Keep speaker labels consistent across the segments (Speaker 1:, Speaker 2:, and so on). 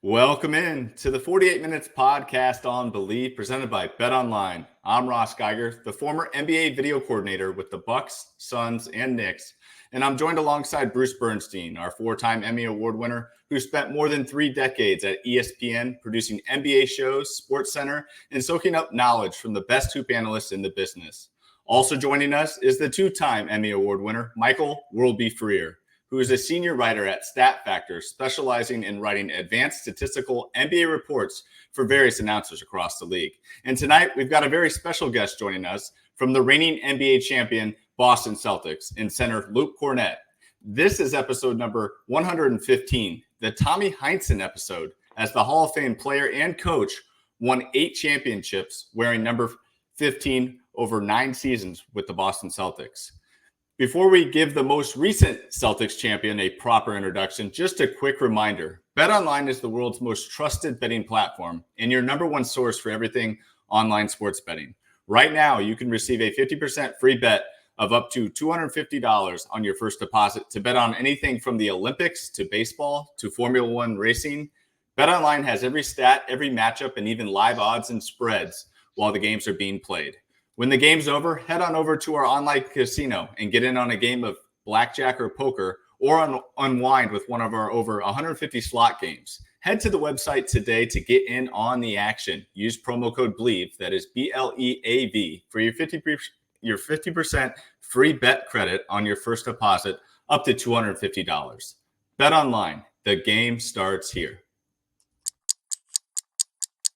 Speaker 1: Welcome in to the 48 Minutes podcast on Believe, presented by BetOnline. I'm Ross Geiger, the former NBA video coordinator with the Bucks, Suns, and Knicks, and I'm joined alongside Bruce Bernstein, our four-time Emmy Award winner, who spent more than 3 decades at ESPN producing NBA shows, SportsCenter, and soaking up knowledge from the best hoop analysts in the business. Also joining us is the 2-time Emmy Award winner, Michael Worldby Freer, who is a senior writer at Stat Factor, specializing in writing advanced statistical NBA reports for various announcers across the league. And tonight, we've got a very special guest joining us from the reigning NBA champion Boston Celtics in center Luke Kornet. This is episode number 115, the Tommy Heinsohn episode, as the Hall of Fame player and coach won 8 championships wearing number 15 over 9 seasons with the Boston Celtics. Before we give the most recent Celtics champion a proper introduction, just a quick reminder. BetOnline is the world's most trusted betting platform and your number one source for everything online sports betting. Right now, you can receive a 50% free bet of up to $250 on your first deposit to bet on anything from the Olympics to baseball to Formula One racing. BetOnline has every stat, every matchup, and even live odds and spreads while the games are being played. When the game's over, head on over to our online casino and get in on a game of blackjack or poker, or unwind with one of our over 150 slot games. Head to the website today to get in on the action. Use promo code BLEAV, that is BLEAV, for your 50% free bet credit on your first deposit up to $250. Bet online. The game starts here.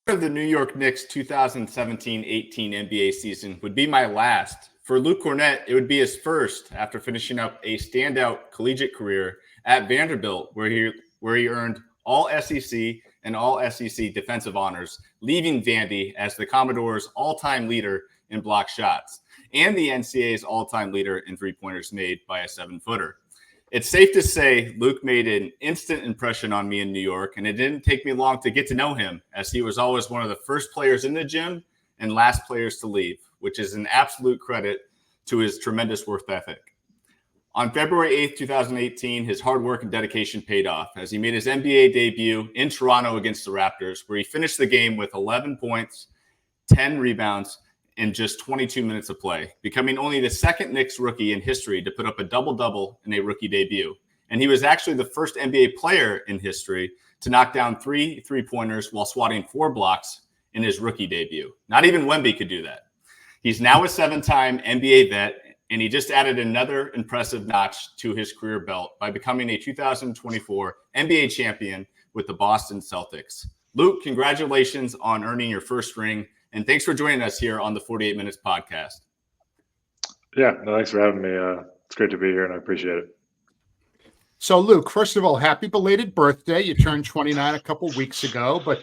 Speaker 1: Of the New York Knicks 2017-18 NBA season would be my last. For Luke Kornet, it would be his first after finishing up a standout collegiate career at Vanderbilt, where he earned all SEC and all SEC defensive honors, leaving Vandy as the Commodores' all-time leader in block shots and the NCAA's all-time leader in three-pointers made by a 7-footer. It's safe to say Luke made an instant impression on me in New York, and it didn't take me long to get to know him, as he was always one of the first players in the gym and last players to leave, which is an absolute credit to his tremendous work ethic. On February 8th, 2018, his hard work and dedication paid off as he made his NBA debut in Toronto against the Raptors, where he finished the game with 11 points, 10 rebounds, in just 22 minutes of play, becoming only the second Knicks rookie in history to put up a double-double in a rookie debut. And he was actually the first NBA player in history to knock down 3 three-pointers while swatting 4 blocks in his rookie debut. Not even Wemby could do that. He's now a 7-time NBA vet, and he just added another impressive notch to his career belt by becoming a 2024 NBA champion with the Boston Celtics. Luke, congratulations on earning your first ring. And thanks for joining us here on the 48 Minutes podcast.
Speaker 2: Yeah, no, thanks for having me. It's great to be here, and I appreciate it.
Speaker 3: So, Luke, first of all, happy belated birthday. You turned 29 a couple weeks ago, but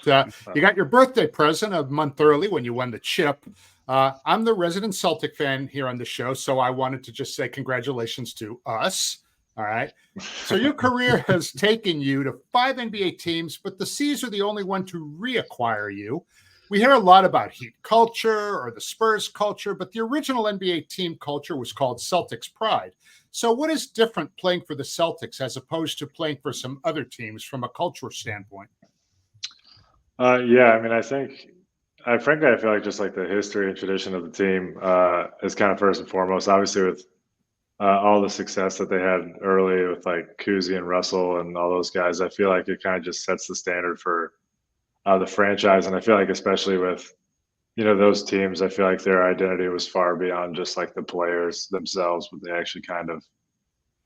Speaker 3: you got your birthday present a month early when you won the chip. I'm the resident Celtic fan here on the show, so I wanted to just say congratulations to us. All right. So your career has taken you to 5 NBA teams, but the C's are the only one to reacquire you. We hear a lot about Heat culture or the Spurs culture, but the original NBA team culture was called Celtics Pride. So what is different playing for the Celtics as opposed to playing for some other teams from a cultural standpoint?
Speaker 2: Yeah, I mean, I feel like just like the history and tradition of the team is kind of first and foremost. Obviously, with all the success that they had early with like Kuzi and Russell and all those guys, I feel like it kind of just sets the standard for the franchise. And I feel like especially with, those teams, I feel like their identity was far beyond just like the players themselves, but they actually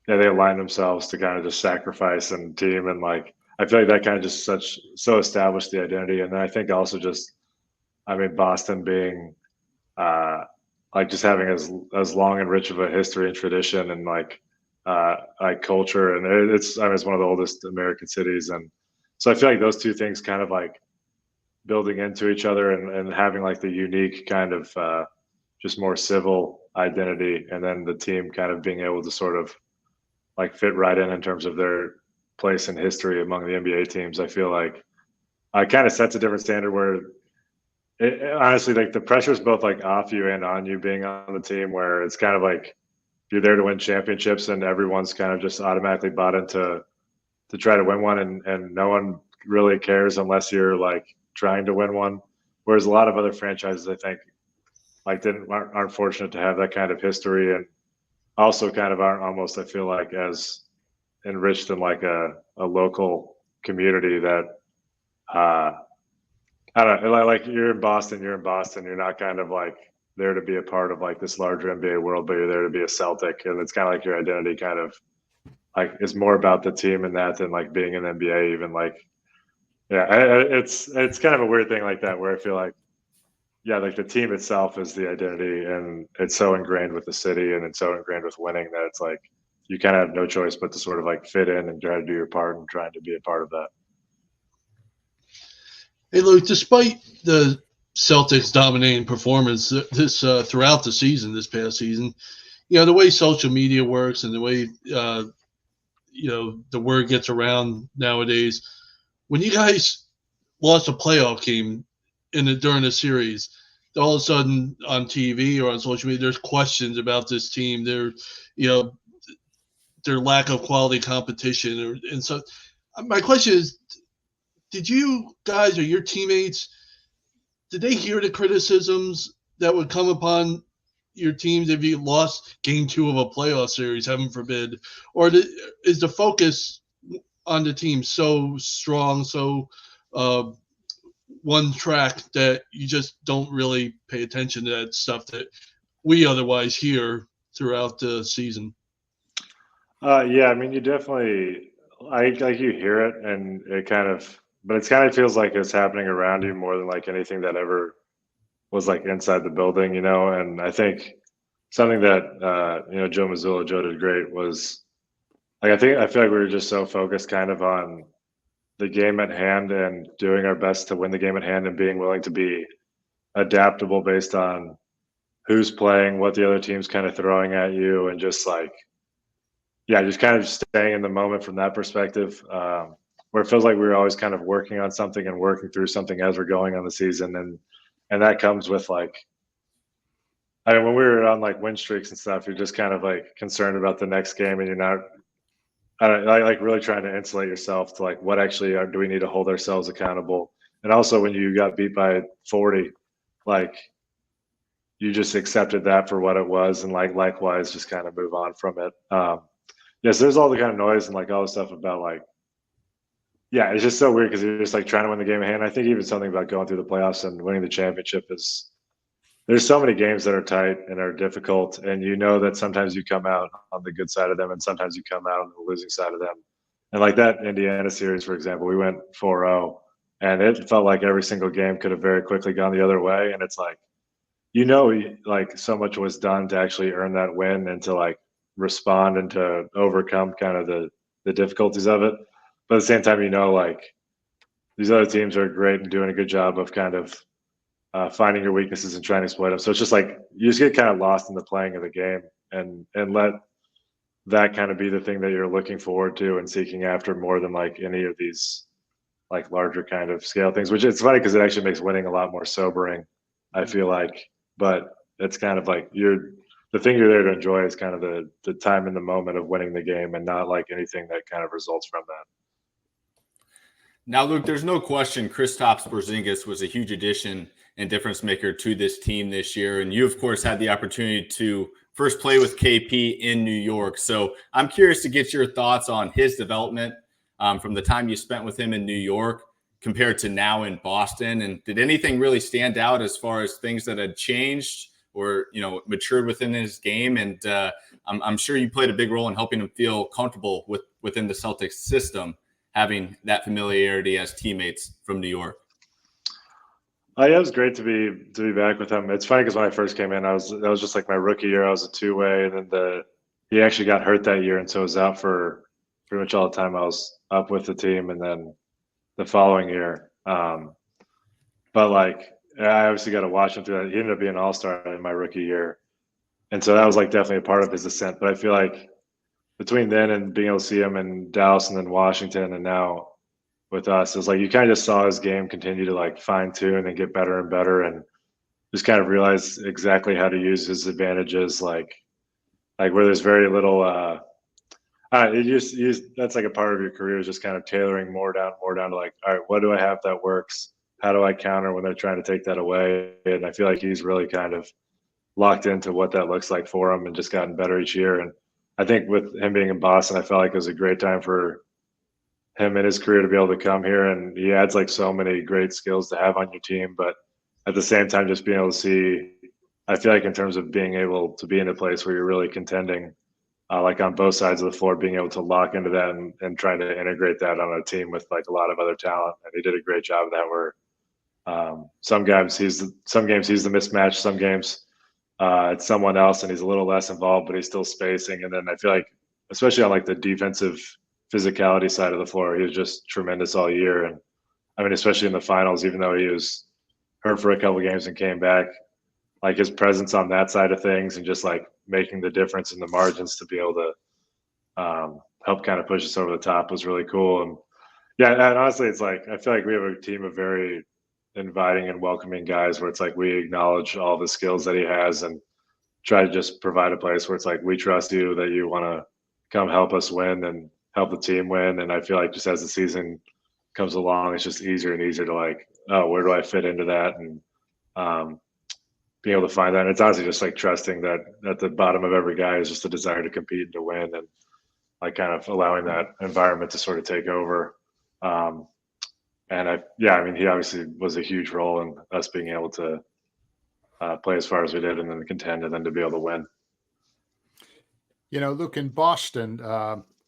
Speaker 2: they aligned themselves to kind of just sacrifice and team. And like, I feel like that kind of just so established the identity. And then I think also just, Boston being like just having as long and rich of a history and tradition and like culture. And it's one of the oldest American cities. And so I feel like those two things kind of like building into each other and having like the unique kind of just more civil identity, and then the team kind of being able to sort of like fit right in terms of their place in history among the NBA teams. I feel like it kind of sets a different standard where honestly, like the pressure is both like off you and on you being on the team, where it's kind of like you're there to win championships and everyone's kind of just automatically bought into to try to win one, and no one really cares unless you're like trying to win one. Whereas a lot of other franchises, I think, like aren't fortunate to have that kind of history, and also kind of aren't almost, I feel like, as enriched in like a local community that I don't know, like you're in Boston, you're not kind of like there to be a part of like this larger NBA world, but you're there to be a Celtic, and it's kind of like your identity kind of like is more about the team and that than like being an NBA. Even like, yeah, it's kind of a weird thing like that where I feel like, yeah, like the team itself is the identity, and it's so ingrained with the city, and it's so ingrained with winning that it's like you kind of have no choice but to sort of like fit in and try to do your part and trying to be a part of that.
Speaker 4: Hey, Luke, despite the Celtics' dominating performance this throughout the season, this past season, the way social media works and the way the word gets around nowadays, when you guys lost a playoff game during the series, all of a sudden on TV or on social media, there's questions about this team, their lack of quality competition, and so my question is, did you guys or your teammates, did they hear the criticisms that would come upon your teams if you lost game 2 of a playoff series, heaven forbid? Or is the focus on the team so strong, so one track that you just don't really pay attention to that stuff that we otherwise hear throughout the season?
Speaker 2: Yeah, I mean, you definitely, like you hear it, and it kind of, but it's kind of feels like it's happening around you more than like anything that ever was like inside the building, And I think something that Joe Mazzula, Joe did great was like I feel like we were just so focused kind of on the game at hand and doing our best to win the game at hand and being willing to be adaptable based on who's playing, what the other team's kind of throwing at you, and just like, yeah, just kind of staying in the moment from that perspective. Where it feels like we were always kind of working on something and working through something as we're going on the season, and that comes with like, I mean, when we were on like win streaks and stuff, you're just kind of like concerned about the next game, and you're not, like really trying to insulate yourself to like what actually do we need to hold ourselves accountable, and also when you got beat by 40, like you just accepted that for what it was, and like likewise just kind of move on from it. Yes, there's all the kind of noise and like all the stuff about like. Yeah, it's just so weird because you're just like trying to win the game at hand. I think even something about going through the playoffs and winning the championship is there's so many games that are tight and are difficult, and that sometimes you come out on the good side of them and sometimes you come out on the losing side of them. And like that Indiana series, for example, we went 4-0, and it felt like every single game could have very quickly gone the other way. And it's like, like so much was done to actually earn that win and to like respond and to overcome kind of the difficulties of it. But at the same time, like these other teams are great and doing a good job of kind of finding your weaknesses and trying to exploit them. So it's just like you just get kind of lost in the playing of the game and let that kind of be the thing that you're looking forward to and seeking after more than like any of these like larger kind of scale things, which it's funny because it actually makes winning a lot more sobering, I feel like. But it's kind of like the thing you're there to enjoy is kind of the time in the moment of winning the game and not like anything that kind of results from that.
Speaker 1: Now, Luke, there's no question Kristaps Porzingis was a huge addition and difference maker to this team this year. And you, of course, had the opportunity to first play with KP in New York. So I'm curious to get your thoughts on his development from the time you spent with him in New York compared to now in Boston. And did anything really stand out as far as things that had changed or, matured within his game? And I'm sure you played a big role in helping him feel comfortable within the Celtics system, having that familiarity as teammates from New York.
Speaker 2: Yeah, it was great to be back with him. It's funny because when I first came in, that was just like my rookie year. I was a two-way, and then he actually got hurt that year, and so I was out for pretty much all the time I was up with the team, and then the following year. But like, I obviously got to watch him through that. He ended up being an all-star in my rookie year, and so that was like definitely a part of his ascent. But I feel like between then and being able to see him in Dallas and then Washington and now with us, it was like you kind of just saw his game continue to like fine tune and get better and better, and just kind of realize exactly how to use his advantages, like where there's very little. That's like a part of your career is just kind of tailoring more down to like, all right, what do I have that works? How do I counter when they're trying to take that away? And I feel like he's really kind of locked into what that looks like for him and just gotten better each year. And I think with him being in Boston, I felt like it was a great time for him in his career to be able to come here. And he adds like so many great skills to have on your team. But at the same time, just being able to see, I feel like in terms of being able to be in a place where you're really contending, like on both sides of the floor, being able to lock into that and trying to integrate that on a team with like a lot of other talent. And he did a great job of that where some games he's the mismatch, some games it's someone else and he's a little less involved, but he's still spacing. And then I feel like, especially on like the defensive physicality side of the floor, he was just tremendous all year. And I mean, especially in the finals, even though he was hurt for a couple of games and came back, like his presence on that side of things and just like making the difference in the margins to be able to help kind of push us over the top was really cool. And yeah, and honestly, it's like I feel like we have a team of very inviting and welcoming guys where it's like we acknowledge all the skills that he has and try to just provide a place where it's like we trust you that you want to come help us win and help the team win. And I feel like just as the season comes along, it's just easier and easier to like, oh, where do I fit into that? And being able to find that. And it's honestly just like trusting that at the bottom of every guy is just a desire to compete and to win, and like kind of allowing that environment to sort of take over. And I mean, he obviously was a huge role in us being able to play as far as we did and then contend and then to be able to win.
Speaker 3: You know, Luke, in Boston,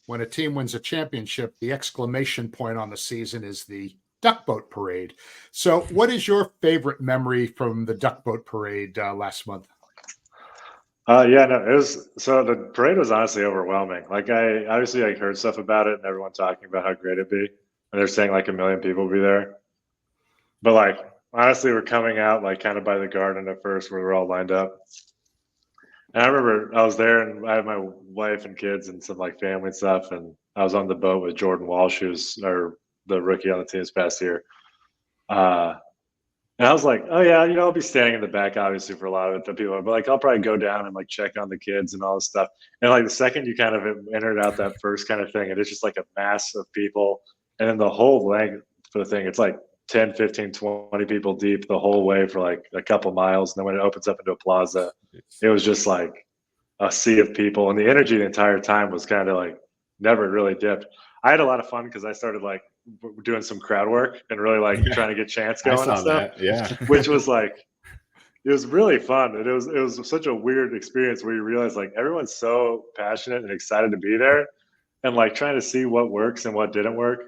Speaker 3: when a team wins a championship, the exclamation point on the season is the duck boat parade. So what is your favorite memory from the duck boat parade last month?
Speaker 2: The parade was honestly overwhelming. Like I obviously like heard stuff about it and everyone talking about how great it'd be. And they're saying like 1 million people will be there. But like, honestly, we're coming out like kind of by the garden at first where we're all lined up. And I remember I was there and I had my wife and kids and some like family and stuff. And I was on the boat with Jordan Walsh, who's the rookie on the team this past year. And I was like, oh yeah, I'll be standing in the back obviously for a lot of the people, but like I'll probably go down and like check on the kids and all this stuff. And like the second you kind of entered out that first kind of thing, and it's just like a mass of people. And then the whole length for the thing, it's like 10, 15, 20 people deep the whole way for like a couple miles. And then when it opens up into a plaza, it was just like a sea of people. And the energy the entire time was kind of like never really dipped. I had a lot of fun because I started like doing some crowd work and really like trying to get chants going and stuff. Which was like, it was really fun. And it was such a weird experience where you realize like everyone's so passionate and excited to be there and like trying to see what works and what didn't work.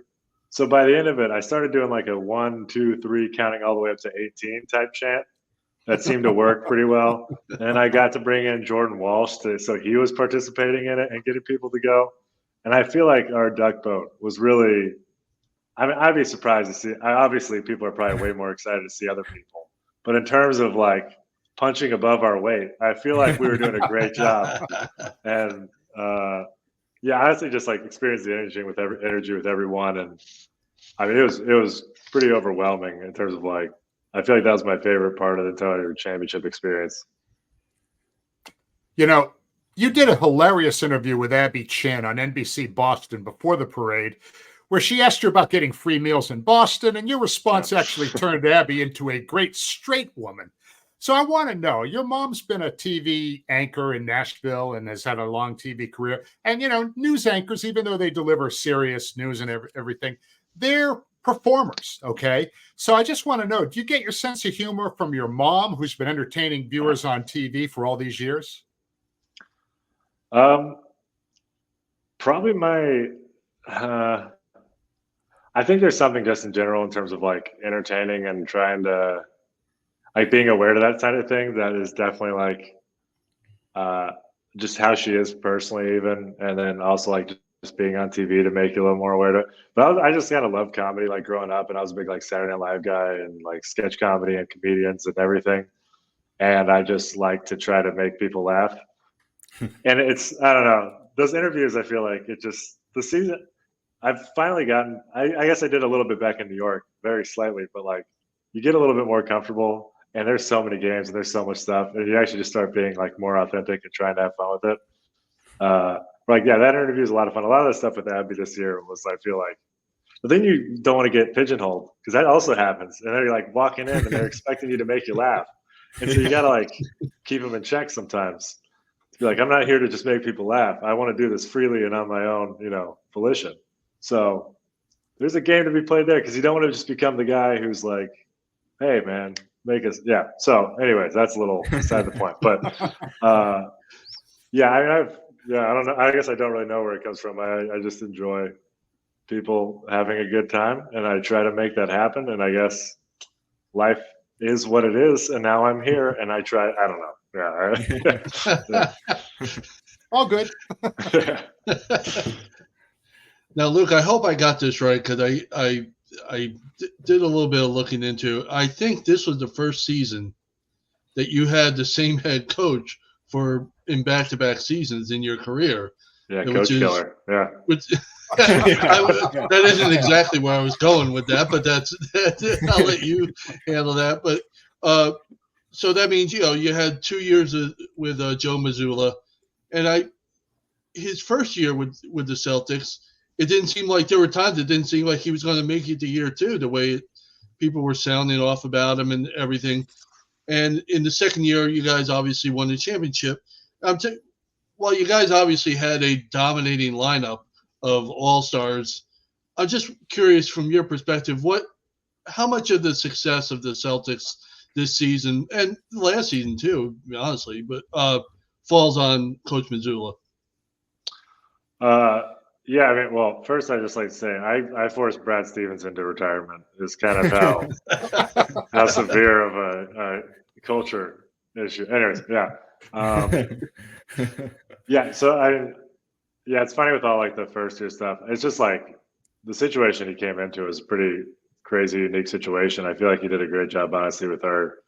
Speaker 2: So by the end of it, I started doing like a 1, 2, 3, counting all the way up to 18 type chant. That seemed to work pretty well. And I got to bring in Jordan Walsh so he was participating in it and getting people to go. And I feel like our duck boat was really, I mean, I'd be surprised to see. Obviously, people are probably way more excited to see other people. But in terms of like punching above our weight, I feel like we were doing a great job. And honestly, just like experienced the energy with everyone. And I mean, it was pretty overwhelming in terms of like, I feel like that was my favorite part of the entire championship experience.
Speaker 3: You did a hilarious interview with Abby Chan on NBC Boston before the parade, where she asked you about getting free meals in Boston, and your response actually turned Abby into a great straight woman. So I want to know, your mom's been a TV anchor in Nashville and has had a long TV career. And, news anchors, even though they deliver serious news and everything, they're performers, okay? So I just want to know, do you get your sense of humor from your mom, who's been entertaining viewers on TV for all these years?
Speaker 2: Probably I think there's something just in general in terms of like entertaining and trying to like being aware of that side of thing. That is definitely like just how she is personally even. And then also like just being on TV to make you a little more aware of it. But I just kind of love comedy like growing up, and I was a big like Saturday Night Live guy and like sketch comedy and comedians and everything. And I just like to try to make people laugh. And I don't know, those interviews, I feel like the season, I've finally gotten, I guess I did a little bit back in New York, very slightly, but like you get a little bit more comfortable and there's so many games and there's so much stuff and you actually just start being like more authentic and trying to have fun with it. Like, yeah, that interview is a lot of fun. A lot of the stuff with Abby this year was, I feel like, but then you don't want to get pigeonholed because that also happens. And then you're like walking in and they're expecting you to make you laugh. And so you got to like keep them in check sometimes. Be like, I'm not here to just make people laugh. I want to do this freely and on my own, volition. So there's a game to be played there because you don't want to just become the guy who's like, hey, man, make us. Yeah. So anyways, that's a little beside the point. But yeah, I don't know. I guess I don't really know where it comes from. I just enjoy people having a good time, and I try to make that happen. And I guess life is what it is, and now I'm here, and I try. I don't know. Yeah.
Speaker 3: All good.
Speaker 4: Now, Luke, I hope I got this right because I did a little bit of looking into it. I think this was the first season that you had the same head coach in back-to-back seasons in your career.
Speaker 2: Yeah, Coach Killer. Yeah.
Speaker 4: That isn't exactly where I was going with that, but I'll let you handle that. But so that means you had 2 years with Joe Mazzula, and his first year with the Celtics, it didn't seem like there were times it didn't seem like he was going to make it to year 2. The way people were sounding off about him and everything. And in the second year, you guys obviously won the championship. While you guys obviously had a dominating lineup of all-stars, I'm just curious from your perspective, how much of the success of the Celtics this season and last season too, honestly, but falls on Coach Mazzula?
Speaker 2: Yeah, I mean, well, first I just like to say I forced Brad Stevens into retirement. Is kind of how severe of a culture issue. Anyways, yeah. Yeah, so it's funny with all like the first year stuff. It's just like the situation he came into was a pretty crazy, unique situation. I feel like he did a great job, honestly, with our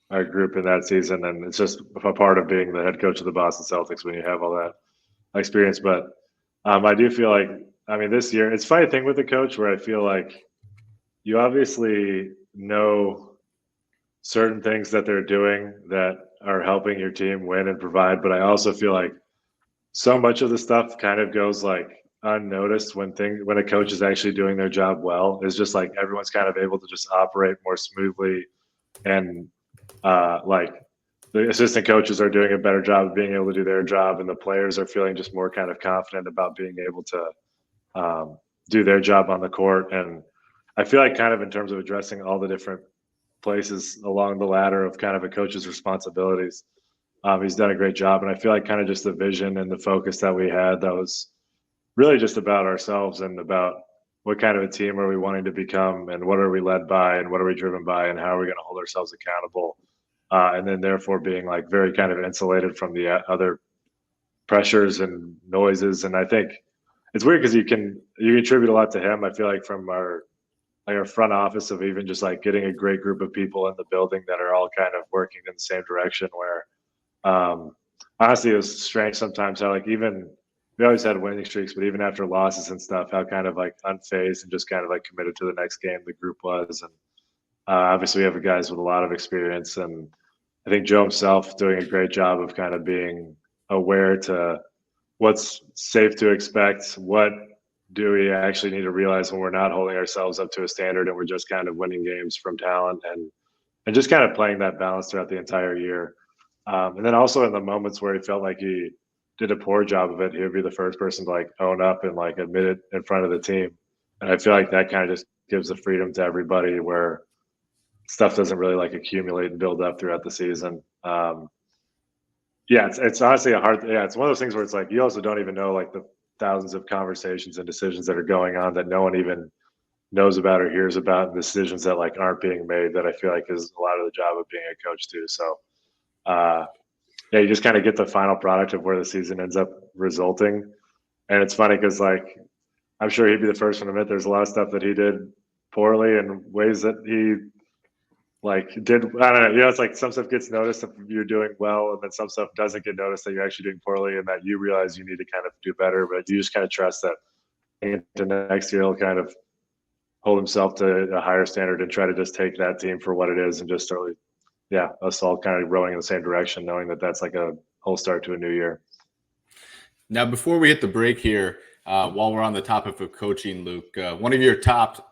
Speaker 2: group in that season, and it's just a part of being the head coach of the Boston Celtics when you have all that experience. But I do feel like, I mean, this year, it's a funny thing with the coach where I feel like you obviously know certain things that they're doing that are helping your team win and provide. But I also feel like so much of the stuff kind of goes like unnoticed when a coach is actually doing their job well. It's just like everyone's kind of able to just operate more smoothly, and like the assistant coaches are doing a better job of being able to do their job, and the players are feeling just more kind of confident about being able to do their job on the court. And I feel like kind of in terms of addressing all the different places along the ladder of kind of a coach's responsibilities, he's done a great job. And I feel like kind of just the vision and the focus that we had, that was really just about ourselves and about what kind of a team are we wanting to become, and what are we led by, and what are we driven by, and how are we going to hold ourselves accountable, and then therefore being like very kind of insulated from the other pressures and noises. And I think it's weird because you contribute a lot to him. I feel like from our front office of even just like getting a great group of people in the building that are all kind of working in the same direction, where honestly it was strange sometimes how like even we always had winning streaks, but even after losses and stuff, how kind of like unfazed and just kind of like committed to the next game the group was. And obviously we have guys with a lot of experience, and I think Joe himself doing a great job of kind of being aware to what's safe to expect, what do we actually need to realize when we're not holding ourselves up to a standard and we're just kind of winning games from talent, and just kind of playing that balance throughout the entire year. And then also in the moments where he felt like he did a poor job of it, he would be the first person to like own up and like admit it in front of the team. And I feel like that kind of just gives the freedom to everybody where stuff doesn't really like accumulate and build up throughout the season. Yeah, it's honestly it's one of those things where it's like you also don't even know like the thousands of conversations and decisions that are going on that no one even knows about or hears about, and decisions that like aren't being made, that I feel like is a lot of the job of being a coach too. So yeah, you just kind of get the final product of where the season ends up resulting. And it's funny because like I'm sure he'd be the first one to admit there's a lot of stuff that he did poorly and ways that he like did, I don't know, it's like some stuff gets noticed if you're doing well, and then some stuff doesn't get noticed that you're actually doing poorly, and that you realize you need to kind of do better. But you just kind of trust that into next year he'll kind of hold himself to a higher standard and try to just take that team for what it is, and just totally, us all kind of rowing in the same direction, knowing that that's like a whole start to a new year.
Speaker 1: Now, before we hit the break here, while we're on the topic of coaching, Luke, one of your top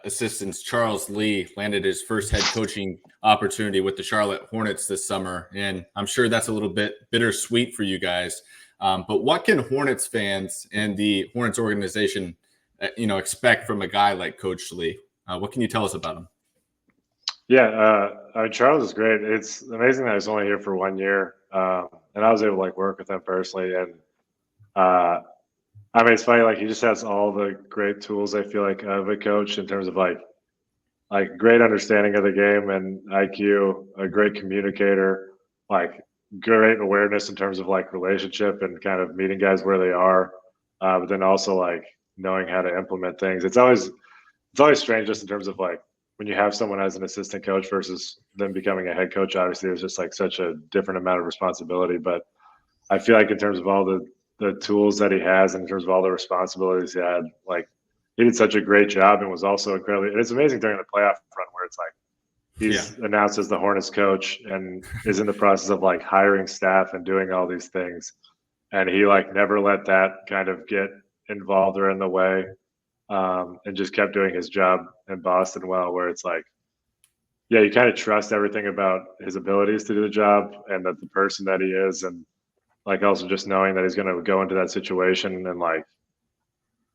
Speaker 1: assistants, Charles Lee, landed his first head coaching opportunity with the Charlotte Hornets this summer, and I'm sure that's a little bit bittersweet for you guys. But what can Hornets fans and the Hornets organization, expect from a guy like Coach Lee? What can you tell us about him?
Speaker 2: Yeah, I mean, Charles is great. It's amazing that I was only here for 1 year, and I was able to work with him personally. And I mean, it's funny. He just has all the great tools. I feel like of a coach in terms of like great understanding of the game and IQ, a great communicator, great awareness in terms of relationship and kind of meeting guys where they are, but then also knowing how to implement things. It's always strange just in terms of when you have someone as an assistant coach versus them becoming a head coach. Obviously, there's just such a different amount of responsibility. But I feel in terms of all the tools that he has, and in terms of all the responsibilities he had, he did such a great job and was also incredibly. And it's amazing during the playoff run where it's he's announced as the Hornets coach and is in the process of hiring staff and doing all these things, and he never let that kind of get involved or in the way. And just kept doing his job in Boston well, where it's you kind of trust everything about his abilities to do the job and that the person that he is. And also just knowing that he's going to go into that situation and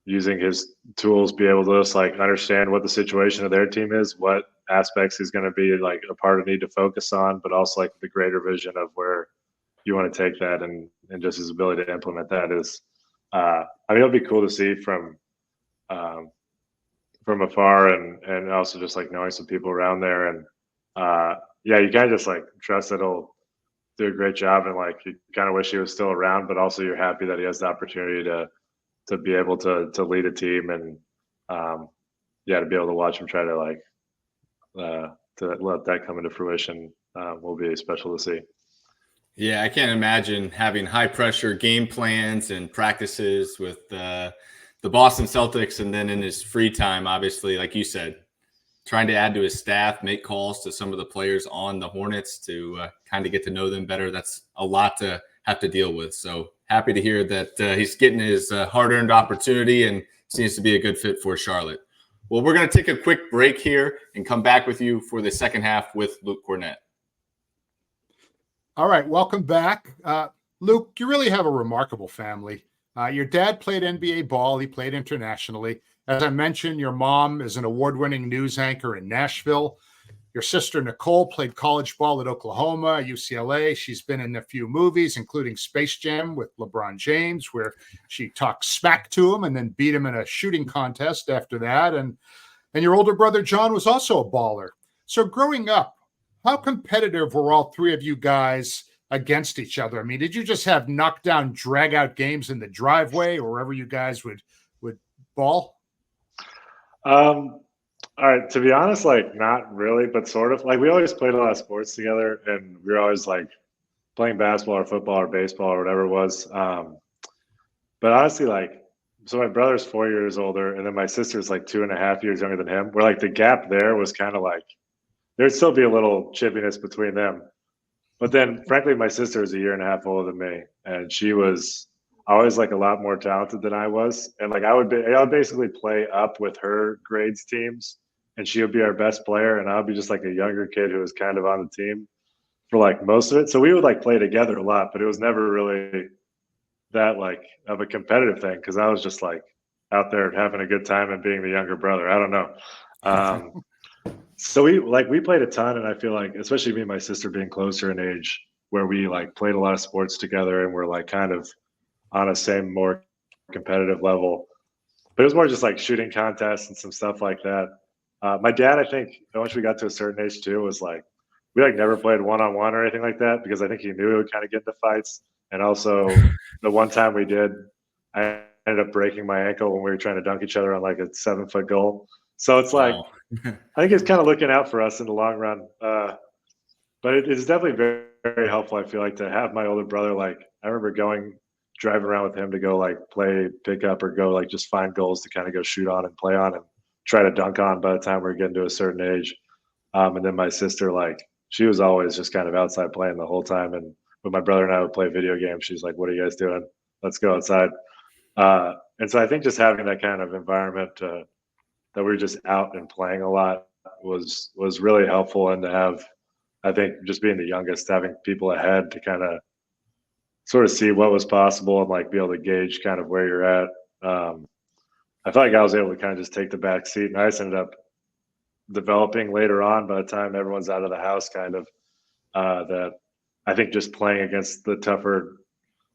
Speaker 2: using his tools, be able to just understand what the situation of their team is, what aspects he's going to be a part of need to focus on, but also the greater vision of where you want to take that and just his ability to implement that is, I mean, it'll be cool to see from afar and also just knowing some people around there. And you kind of just trust that he'll do a great job, and you kind of wish he was still around, but also you're happy that he has the opportunity to be able to lead a team and to be able to watch him try to let that come into fruition will be special to see.
Speaker 1: Yeah, I can't imagine having high pressure game plans and practices with the Boston Celtics, and then in his free time, obviously, like you said, trying to add to his staff, make calls to some of the players on the Hornets to kind of get to know them better. That's a lot to have to deal with. So happy to hear that he's getting his hard-earned opportunity and seems to be a good fit for Charlotte. Well, we're going to take a quick break here and come back with you for the second half with Luke Kornet.
Speaker 3: All right, welcome back. Luke, you really have a remarkable family. Your dad played NBA ball. He played internationally. As I mentioned, your mom is an award-winning news anchor in Nashville. Your sister, Nicole, played college ball at Oklahoma, UCLA. She's been in a few movies, including Space Jam with LeBron James, where she talked smack to him and then beat him in a shooting contest after that. And your older brother, John, was also a baller. So growing up, how competitive were all three of you guys against each other? I mean, did you just have knockdown, drag-out games in the driveway or wherever you guys would ball?
Speaker 2: All right, to be honest, not really, but sort of. We always played a lot of sports together, and we were always playing basketball or football or baseball or whatever it was. But honestly, so my brother's 4 years older, and then my sister's 2.5 years younger than him. Where the gap there was kind of there'd still be a little chippiness between them. But then, frankly, my sister is 1.5 years older than me, and she was always a lot more talented than I was. And I would basically play up with her grades teams, and she would be our best player, and I would be just a younger kid who was kind of on the team for most of it. So we would play together a lot, but it was never really that of a competitive thing because I was just out there having a good time and being the younger brother. I don't know. So we played a ton, and I feel especially me and my sister being closer in age, where we played a lot of sports together and we're kind of on a same more competitive level. But it was more just shooting contests and some stuff like that. My dad, I think, once we got to a certain age too, was we never played one-on-one or anything like that because I think he knew it would kind of get into fights. And also the one time we did, I ended up breaking my ankle when we were trying to dunk each other on a 7-foot goal. So it's
Speaker 1: Wow.
Speaker 2: I think it's kind of looking out for us in the long run. But it's definitely very, very helpful, I feel to have my older brother. I remember driving around with him to go play pickup or go just find goals to kind of go shoot on and play on and try to dunk on by the time we were getting to a certain age. And then my sister, she was always just kind of outside playing the whole time. And when my brother and I would play video games, she's what are you guys doing? let's go outside. And so I think just having that kind of environment that we were just out and playing a lot was really helpful. And to have, I think, just being the youngest, having people ahead to kind of sort of see what was possible and like be able to gauge kind of where you're at. I felt like I was able to kind of just take the back seat, and I just ended up developing later on by the time everyone's out of the house kind of that I think just playing against the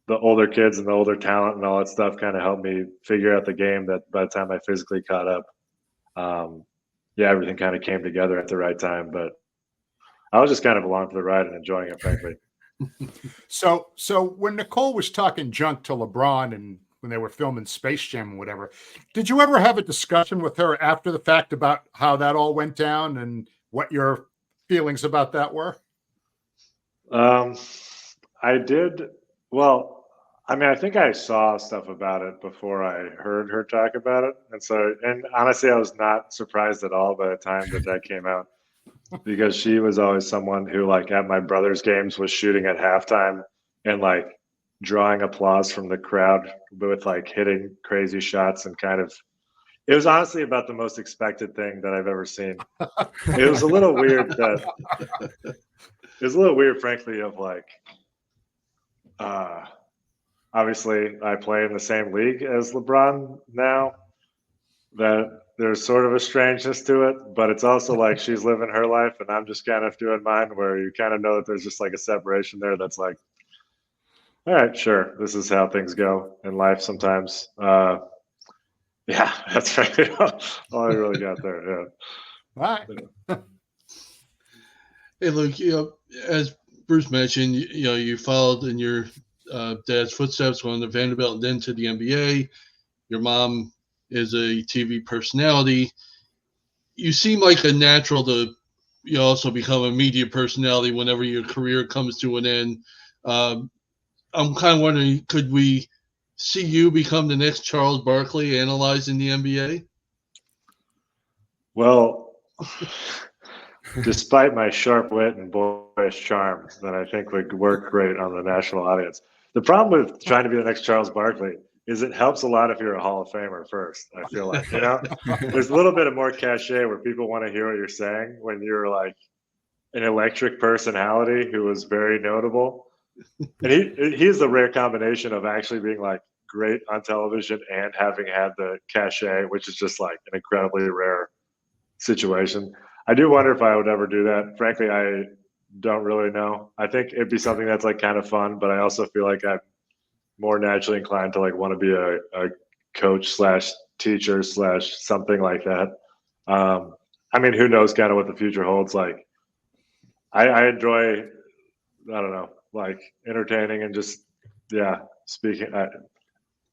Speaker 2: older kids and the older talent and all that stuff kind of helped me figure out the game that by the time I physically caught up, everything kind of came together at the right time. But I was just kind of along for the ride and enjoying it, frankly.
Speaker 3: So when Nicole was talking junk to LeBron and when they were filming Space Jam and whatever, did you ever have a discussion with her after the fact about how that all went down and what your feelings about that were?
Speaker 2: I did. Well, I mean, I think I saw stuff about it before I heard her talk about it. And honestly, I was not surprised at all by the time that came out, because she was always someone who, like, at my brother's games was shooting at halftime and like drawing applause from the crowd with like hitting crazy shots, and kind of, it was honestly about the most expected thing that I've ever seen. It was a little weird frankly, of like, obviously I play in the same league as LeBron now, that there's sort of a strangeness to it, but it's also like she's living her life and I'm just kind of doing mine, where you kind of know that there's just like a separation there that's like, all right, sure, this is how things go in life sometimes. That's right. All I really got there. Yeah.
Speaker 3: All right.
Speaker 4: Hey, Luke, as Bruce mentioned, you followed in your dad's footsteps, going to Vanderbilt and then to the NBA. Your mom is a TV personality. You seem like a natural to also become a media personality whenever your career comes to an end. I'm kind of wondering, could we see you become the next Charles Barkley analyzing the NBA?
Speaker 2: Well, despite my sharp wit and boyish charm that I think would work great on the national audience, the problem with trying to be the next Charles Barkley is it helps a lot if you're a Hall of Famer first. I feel like, there's a little bit of more cachet where people want to hear what you're saying when you're like an electric personality who was very notable. And he's the rare combination of actually being like great on television and having had the cachet, which is just like an incredibly rare situation. I do wonder if I would ever do that. Frankly, I don't really know. I think it'd be something that's like kind of fun, but I also feel like I'm more naturally inclined to like want to be a coach / teacher / something like that. I mean, who knows kind of what the future holds. Like, I enjoy, I don't know, like entertaining and just, speaking.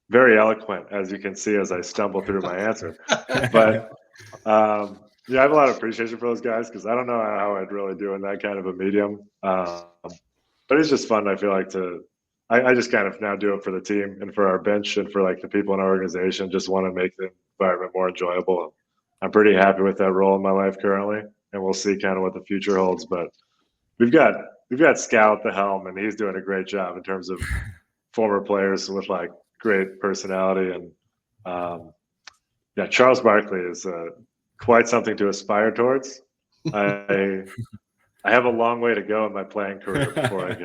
Speaker 2: Very eloquent, as you can see as I stumble through my answer. But I have a lot of appreciation for those guys, because I don't know how I'd really do in that kind of a medium. But it's just fun, I feel like, I just kind of now do it for the team and for our bench and for like the people in our organization. Just want to make the environment more enjoyable. I'm pretty happy with that role in my life currently, and we'll see kind of what the future holds. But we've got Scal at the helm, and he's doing a great job in terms of former players with like great personality. And Charles Barkley is quite something to aspire towards. I have a long way to go in my playing career before I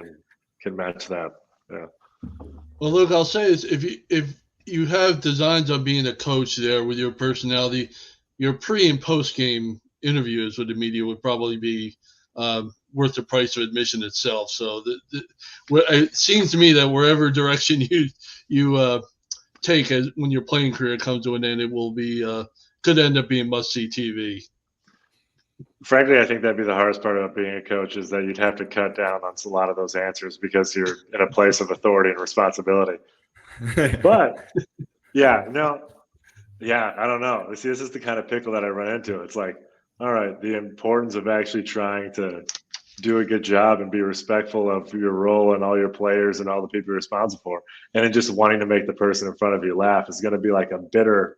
Speaker 2: can match that. Yeah.
Speaker 4: Well, Luke, I'll say this: if you have designs on being a coach there with your personality, your pre and post game interviews with the media would probably be worth the price of admission itself. So it seems to me that wherever direction you take when your playing career comes to an end, it will be could end up being must-see TV.
Speaker 2: Frankly, I think that'd be the hardest part about being a coach, is that you'd have to cut down on a lot of those answers because you're in a place of authority and responsibility. But I don't know. See, this is the kind of pickle that I run into. It's like, all right, the importance of actually trying to do a good job and be respectful of your role and all your players and all the people you're responsible for, and then just wanting to make the person in front of you laugh is going to be like a bitter,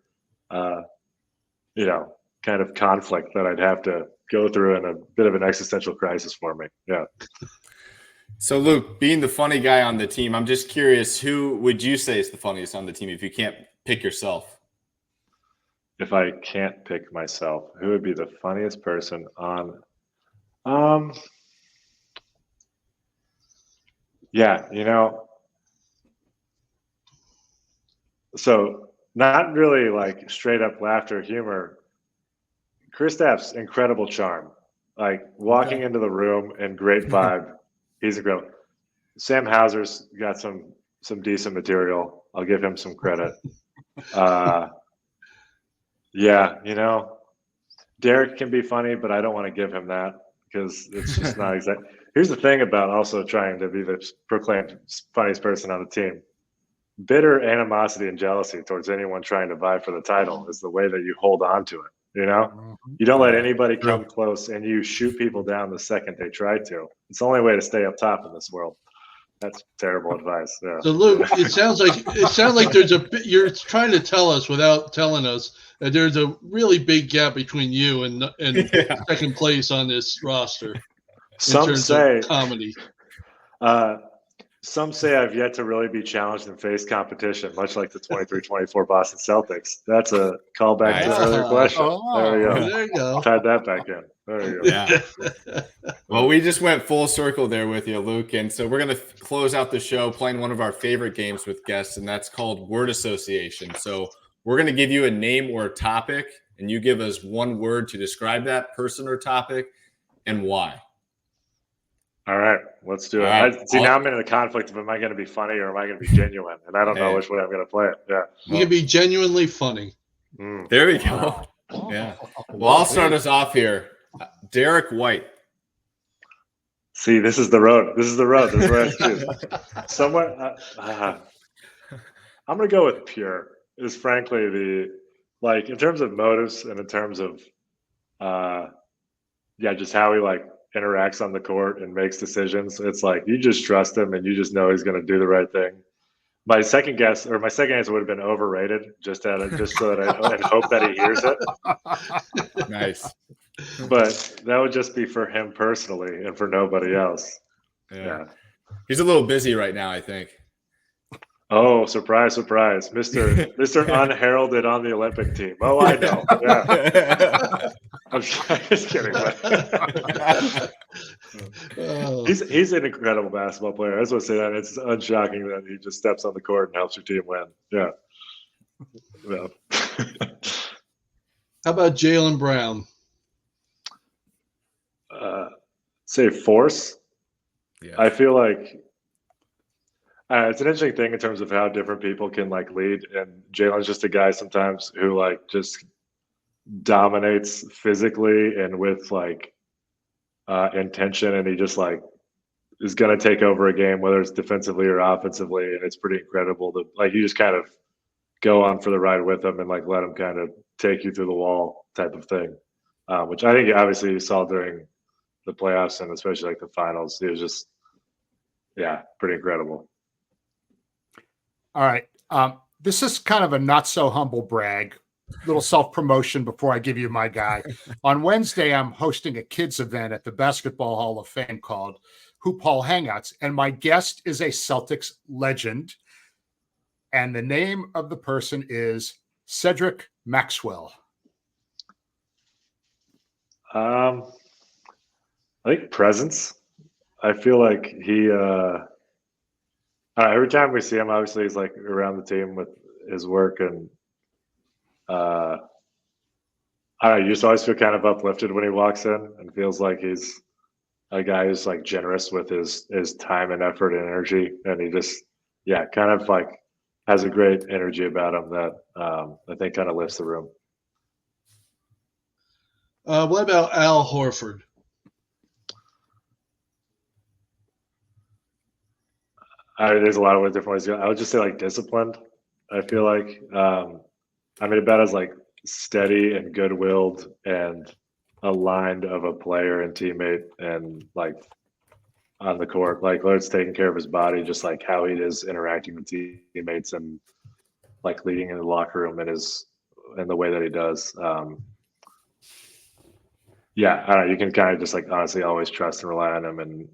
Speaker 2: kind of conflict that I'd have to go through, and a bit of an existential crisis for me. Yeah.
Speaker 1: So, Luke, being the funny guy on the team, I'm just curious, who would you say is the funniest on the team if you can't pick yourself?
Speaker 2: If I can't pick myself, who would be the funniest person on? Um, yeah, so not really like straight up laughter, humor. Kristaps' incredible charm, like walking into the room and great vibe. He's incredible. Sam Hauser's got some decent material. I'll give him some credit. Yeah, Derrick can be funny, but I don't want to give him that because it's just not exact. Here's the thing about also trying to be the proclaimed funniest person on the team. Bitter animosity and jealousy towards anyone trying to vie for the title is the way that you hold on to it. You don't let anybody come close, and you shoot people down the second they try to. It's the only way to stay up top in this world. That's terrible advice. Yeah.
Speaker 4: So Luke, it sounds like you're trying to tell us without telling us that there's a really big gap between you and second place on this roster.
Speaker 2: Some say
Speaker 4: comedy.
Speaker 2: Some say I've yet to really be challenged and face competition, much like the 23-24 Boston Celtics. That's a callback to the earlier question.
Speaker 4: There you go.
Speaker 2: Tied that back in. There you go.
Speaker 1: Yeah. Well, we just went full circle there with you, Luke. And so we're going to close out the show playing one of our favorite games with guests, and that's called word association. So we're going to give you a name or a topic, and you give us one word to describe that person or topic and why.
Speaker 2: All right, let's do it.
Speaker 1: Right.
Speaker 2: Now I'm in a conflict of am I going to be funny or am I going to be genuine? And I don't know which way I'm going to play it. Yeah.
Speaker 4: You can be genuinely funny.
Speaker 1: There we go. Yeah. Well, I'll start us off here. Derrick White.
Speaker 2: See, this is the road. This is where I have to choose. Somewhere, I'm going to go with pure. Is frankly in terms of motives and in terms of, just how he interacts on the court and makes decisions. It's like you just trust him and you just know he's going to do the right thing. My second answer would have been overrated, just so that I hope that he hears it.
Speaker 1: Nice.
Speaker 2: But that would just be for him personally and for nobody else. Yeah.
Speaker 1: He's a little busy right now, I think.
Speaker 2: Oh, surprise, surprise. Mr. Unheralded on the Olympic team. Oh, I know. Yeah. I'm just kidding. He's an incredible basketball player. I just want to say that. It's unshocking that he just steps on the court and helps your team win. Yeah.
Speaker 4: How about Jaylen Brown?
Speaker 2: Say force.
Speaker 1: Yeah.
Speaker 2: I feel like it's an interesting thing in terms of how different people can lead, and Jaylen's just a guy sometimes who just dominates physically and with intention, and he just is going to take over a game, whether it's defensively or offensively, and it's pretty incredible to you just kind of go on for the ride with him and let him kind of take you through the wall type of thing, which I think obviously you saw during the playoffs and especially the finals. He was just pretty incredible.
Speaker 3: All right. This is kind of a not so humble brag, little self-promotion before I give you my guy. On Wednesday, I'm hosting a kids event at the Basketball Hall of Fame called Hoop Hall Hangouts. And my guest is a Celtics legend. And the name of the person is Cedric Maxwell.
Speaker 2: I think presence. I feel like he every time we see him, obviously he's around the team with his work, and I don't know, you just always feel kind of uplifted when he walks in and feels like he's a guy who's generous with his time and effort and energy, and he just kind of has a great energy about him that I think kind of lifts the room.
Speaker 4: What about Al Horford?
Speaker 2: There's a lot of different ways. I would just say disciplined. I feel about as steady and good-willed and aligned of a player and teammate, and on the court, whether it's taking care of his body, just how he is interacting with teammates and leading in the locker room and the way that he does. I don't know. You can kind of just honestly always trust and rely on him, and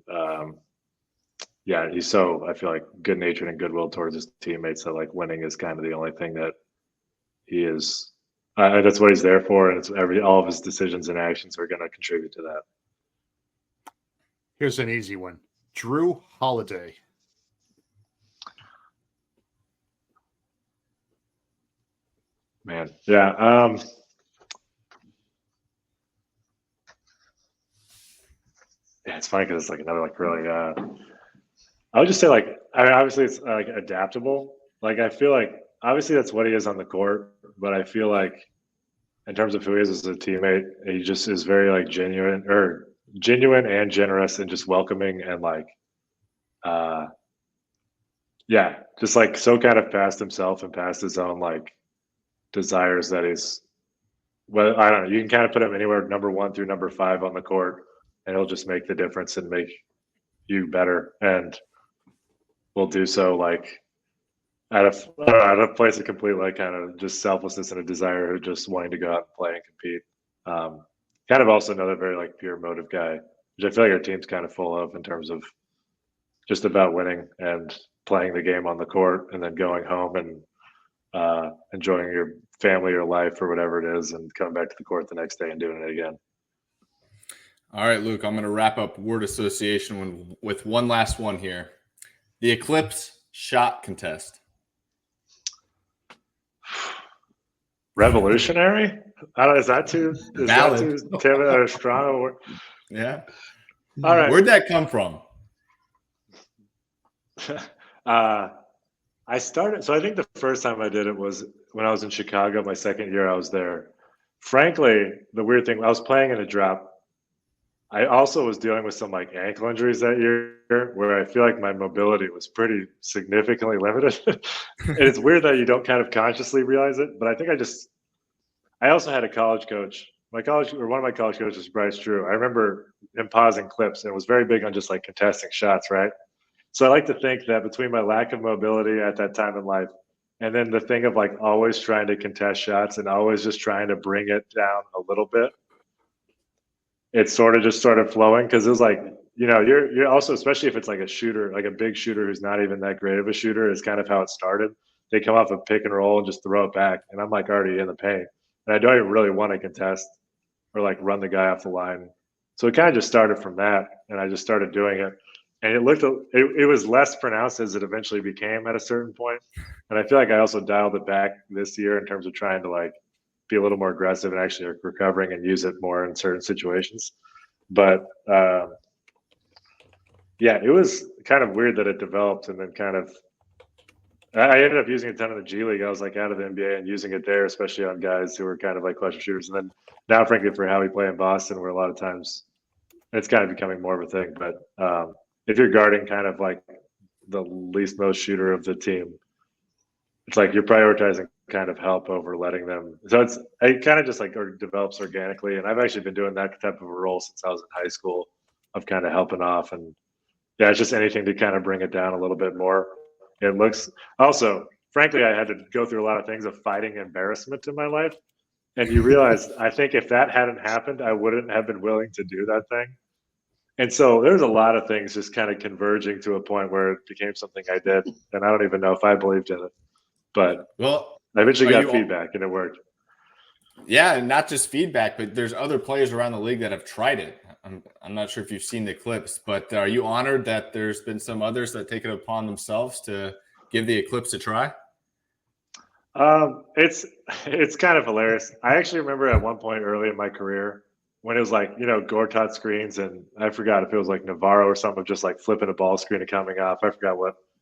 Speaker 2: yeah, he's so, I feel like, good natured and goodwill towards his teammates that like winning is kind of the only thing that he is. That's what he's there for, and it's all of his decisions and actions are going to contribute to that.
Speaker 3: Here's an easy one. Jrue Holiday.
Speaker 2: Man, yeah. Yeah, it's funny because it's like another like really. I would just say like, I mean, obviously it's like adaptable. Like I feel like obviously that's what he is on the court, but I feel like in terms of who he is as a teammate, he just is very like genuine and generous and just welcoming and like, yeah, just like so kind of past himself and past his own like desires that he's. Well, I don't know. You can kind of put him anywhere number 1 through number 5 on the court, and he'll just make the difference and make you better. And will do so like out of place of complete like kind of just selflessness and a desire of just wanting to go out and play and compete. Kind of also another very like pure motive guy, which I feel like our team's kind of full of in terms of just about winning and playing the game on the court and then going home and enjoying your family or life or whatever it is and coming back to the court the next day and doing it again.
Speaker 1: All right, Luke, I'm going to wrap up word association with one last one here. The Eclipse Shot Contest.
Speaker 2: Revolutionary? I don't know. Is that too timid or strong?
Speaker 1: Yeah.
Speaker 2: All right.
Speaker 1: Where'd that come from?
Speaker 2: I started. So I think the first time I did it was when I was in Chicago. My second year I was there. Frankly, the weird thing, I was playing in a drop. I also was dealing with some like ankle injuries that year where I feel like my mobility was pretty significantly limited. And it's weird that you don't kind of consciously realize it, but I think I also had a college coach. One of my college coaches, Bryce Drew. I remember him pausing clips and was very big on just like contesting shots, right? So I like to think that between my lack of mobility at that time in life and then the thing of like always trying to contest shots and always just trying to bring it down a little bit, it sort of just started flowing because it was like, you know, you're also, especially if it's like a shooter, like a big shooter who's not even that great of a shooter, is kind of how it started. They come off a pick and roll and just throw it back, and I'm like already in the paint, and I don't even really want to contest or like run the guy off the line. So it kind of just started from that, and I just started doing it, and it was less pronounced as it eventually became at a certain point, and I feel like I also dialed it back this year in terms of trying to like be a little more aggressive and actually recovering and use it more in certain situations. But yeah, it was kind of weird that it developed and then kind of I ended up using a ton in the G League. I was like out of the NBA and using it there, especially on guys who were kind of like clutch shooters. And then now, frankly, for how we play in Boston, where a lot of times it's kind of becoming more of a thing. But if you're guarding kind of like the least most shooter of the team, it's like you're prioritizing kind of help over letting them. So it kind of just like develops organically. And I've actually been doing that type of a role since I was in high school of kind of helping off. And yeah, it's just anything to kind of bring it down a little bit more. It looks also, frankly, I had to go through a lot of things of fighting embarrassment in my life. And you realize, I think if that hadn't happened, I wouldn't have been willing to do that thing. And so there's a lot of things just kind of converging to a point where it became something I did. And I don't even know if I believed in it. But
Speaker 1: well,
Speaker 2: I eventually got feedback and it worked.
Speaker 1: Yeah, and not just feedback, but there's other players around the league that have tried it. I'm not sure if you've seen the clips, but are you honored that there's been some others that take it upon themselves to give the Eclipse a try?
Speaker 2: It's kind of hilarious. I actually remember at one point early in my career when it was like, you know, Gortat screens, and I forgot if it was like Navarro or something, just like flipping a ball screen and coming off. I forgot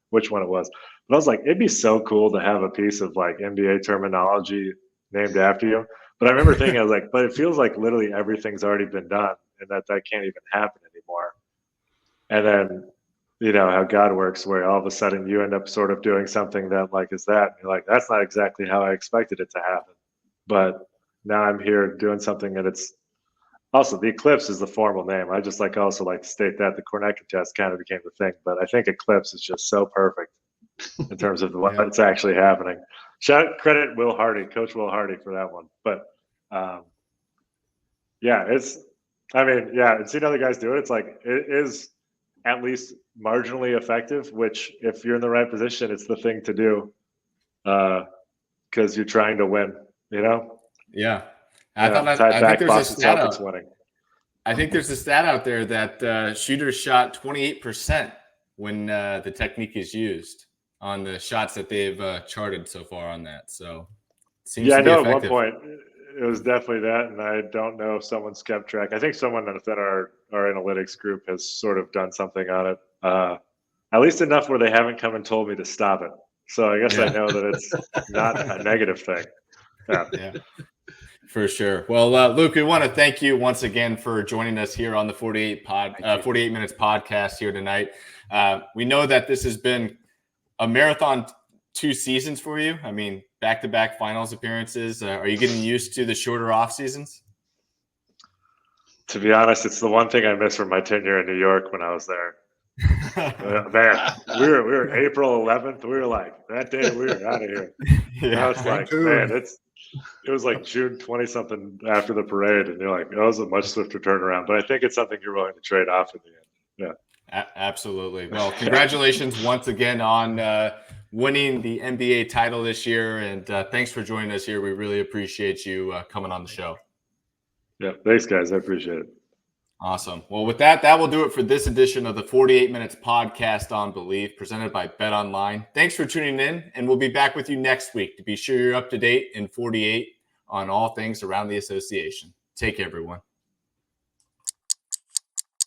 Speaker 2: which one it was. But I was like, it'd be so cool to have a piece of like NBA terminology named after you. But I remember thinking, I was like, but it feels like literally everything's already been done and that can't even happen anymore. And then, you know, how God works, where all of a sudden you end up sort of doing something that like is that. And you're like, that's not exactly how I expected it to happen. But now I'm here doing something that it's also the Eclipse is the formal name. I just also like to state that the Kornet Contest kind of became the thing. But I think Eclipse is just so perfect in terms of what's actually happening. Credit Will Hardy, Coach Will Hardy, for that one. But yeah, and seeing other guys do it, it's like it is at least marginally effective, which if you're in the right position, it's the thing to do because you're trying to win, you know?
Speaker 1: Yeah.
Speaker 2: Tied
Speaker 1: I think
Speaker 2: back,
Speaker 1: there's a
Speaker 2: Boston
Speaker 1: stat
Speaker 2: Celtics
Speaker 1: out.
Speaker 2: winning.
Speaker 1: I think there's a stat out there that shooters shot 28% when the technique is used on the shots that they've charted so far on that. So it seems
Speaker 2: Yeah,
Speaker 1: to
Speaker 2: I
Speaker 1: be
Speaker 2: know
Speaker 1: effective.
Speaker 2: at one point it was definitely that, and I don't know if someone's kept track. I think someone within our analytics group has sort of done something on it, at least enough where they haven't come and told me to stop it. So I guess I know that it's not a negative thing.
Speaker 1: Yeah. For sure. Well, Luke, we want to thank you once again for joining us here on the 48 Minutes podcast here tonight. We know that this has been a marathon 2 seasons for you. I mean, back-to-back finals appearances. Are you getting used to the shorter off seasons?
Speaker 2: To be honest, it's the one thing I miss from my tenure in New York when I was there. Man, we were April 11th. We were like, that day we were out of here. Now it's like, man, it was like June 20 something after the parade, and you're like, oh, it was a much swifter turnaround. But I think it's something you're willing to trade off in the end. Yeah,
Speaker 1: absolutely. Well, congratulations once again on winning the NBA title this year, and thanks for joining us here. We really appreciate you coming on the show.
Speaker 2: Yeah, thanks, guys. I appreciate it.
Speaker 1: Awesome. Well, with that will do it for this edition of the 48 Minutes podcast on Believe, presented by Bet Online. Thanks for tuning in, and we'll be back with you next week to be sure you're up to date in 48 on all things around the association. Take care, everyone.